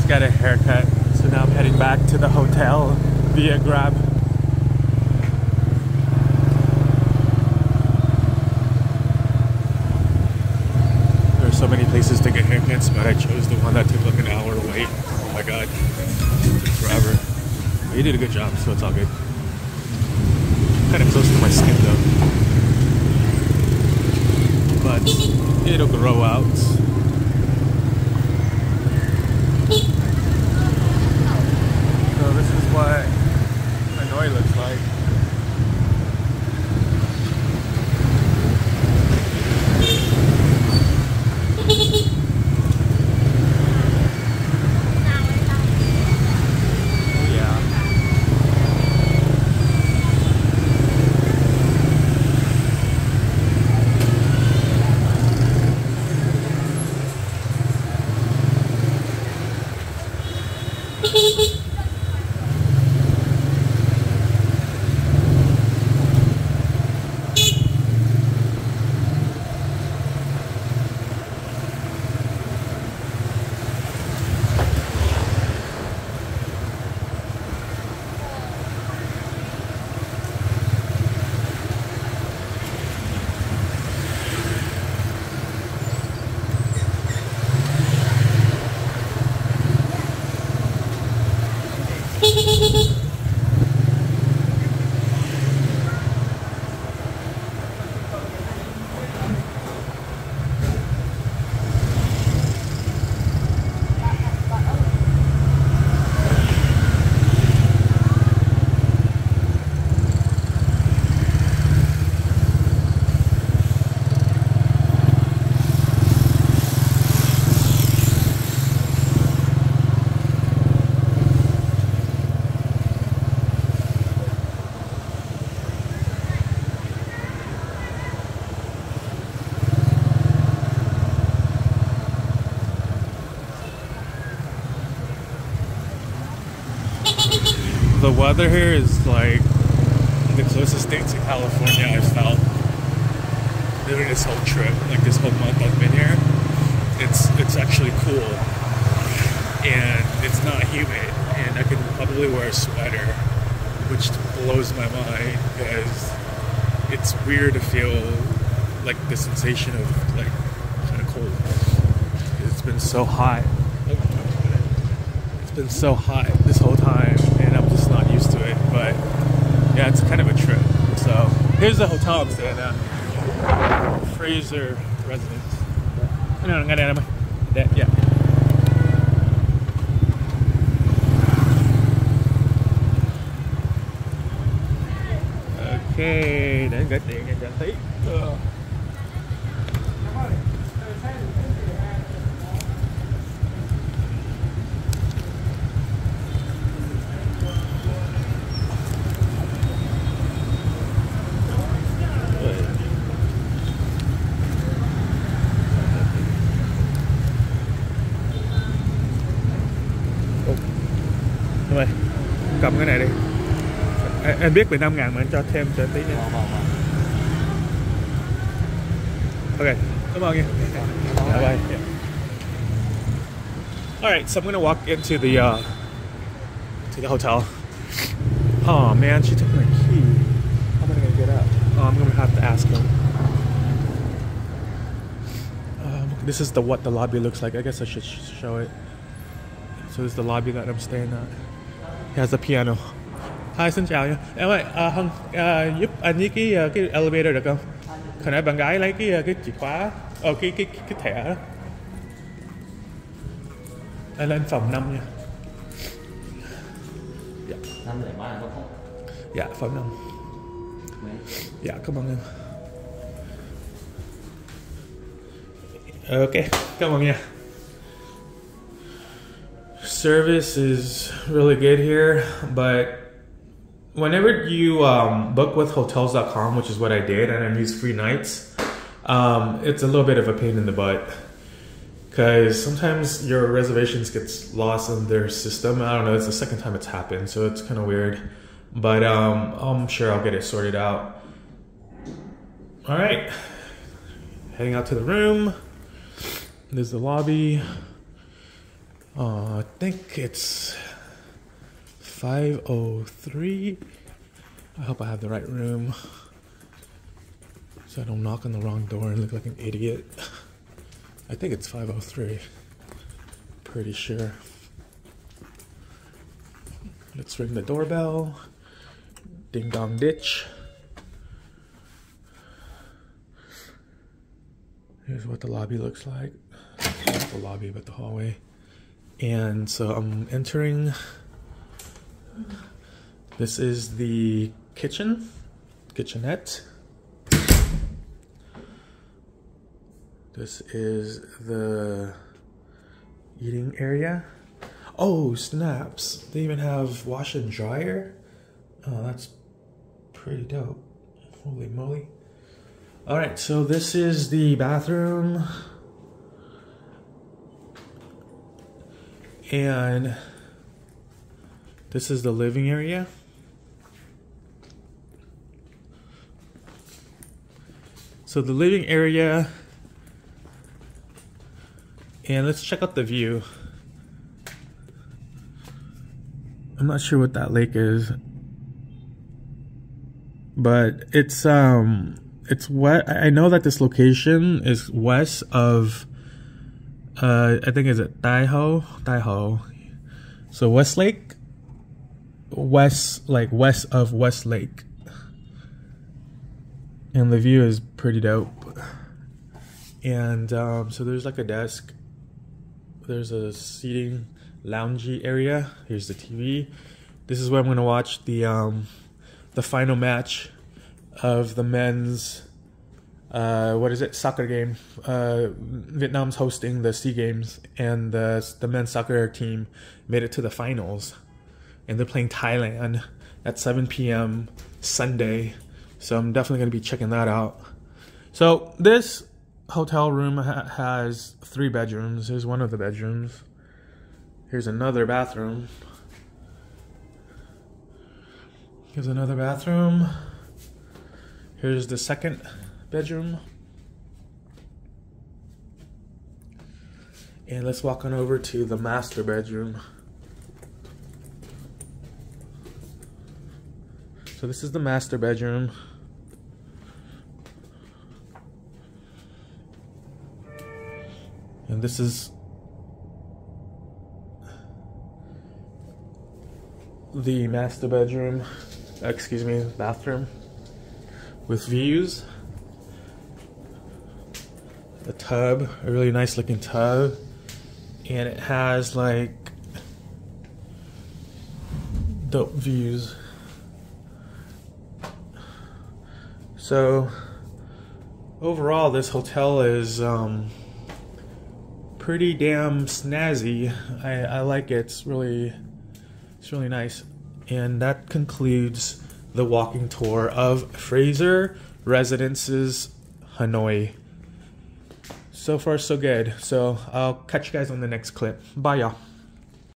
Just got a haircut, so now I'm heading back to the hotel via Grab. There's so many places to get haircuts, but I chose the one that took like an hour to wait. Oh my god, it took forever. But he did a good job, so it's all good. Kind of close to my skin though, but it'll grow out. So this is what Hanoi looks like. The weather here is like the closest thing to California I've felt during this whole trip, like this whole month I've been here. It's actually cool and it's not humid, and I can probably wear a sweater, which blows my mind because it's weird to feel like the sensation of like kind of cold. It's been so hot. It's been so hot this whole time, and I'm just not used to it. But yeah, it's kind of a trip. So here's the hotel I'm staying at. Fraser Residences. No, yeah. Okay, để gửi tiền cho tí. Rồi, cầm cái này đi. Em biết 15.000 mà anh cho thêm cho tí nữa. Okay, cảm ơn nha. Bye. All right, so I'm gonna walk into the hotel. Oh man, she took my key. How am I gonna get up? Oh, I'm gonna have to ask them. This is what the lobby looks like. I guess I should show it. So this is the lobby that I'm staying at. It has a piano. Hi, xin chào nha. Em ơi, giúp anh với cái elevator được không? Hồi nãy bạn gái lấy cái chìa khóa, cái thẻ đó. Anh lên phòng 5 nha. Dạ. 503 có không? Dạ, phòng 5. Dạ, cảm ơn em. Okay, come on, yeah. Service is really good here, but whenever you book with hotels.com, which is what I did, and I used free nights, it's a little bit of a pain in the butt because sometimes your reservations gets lost in their system. I don't know, it's the second time it's happened, so it's kind of weird, but I'm sure I'll get it sorted out. All right, heading out to the room. There's the lobby. I think it's 503. I hope I have the right room, so I don't knock on the wrong door and look like an idiot. I think it's 503. Pretty sure. Let's ring the doorbell. Ding dong ditch. Here's what the lobby looks like. Not the lobby, but the hallway. And so I'm entering. This is the kitchenette. This is the eating area. Oh, snaps. They even have wash and dryer. Oh, that's pretty dope. Holy moly. All right, so this is the bathroom. And this is the living area. So the living area, and let's check out the view. I'm not sure what that lake is, but it's wet. I know that this location is west of I think is it Daiho. So Westlake, west of Westlake, and the view is pretty dope. And so there's like a desk. There's a seating loungy area. Here's the TV. This is where I'm gonna watch the final match of the men's soccer game. Vietnam's hosting the SEA Games, and the men's soccer team made it to the finals, and they're playing Thailand at 7 p.m. Sunday. So I'm definitely gonna be checking that out. So this hotel room has 3 bedrooms. Here's one of the bedrooms. Here's another bathroom. Here's another bathroom. Here's the second bedroom. And let's walk on over to the master bedroom. So this is the master bedroom. And this is the master bedroom, bathroom with views. The tub, a really nice looking tub, and it has like dope views. So overall, this hotel is pretty damn snazzy. I like it. It's really nice. And that concludes the walking tour of Fraser Residences Hanoi. So far so good. So I'll catch you guys on the next clip. Bye y'all.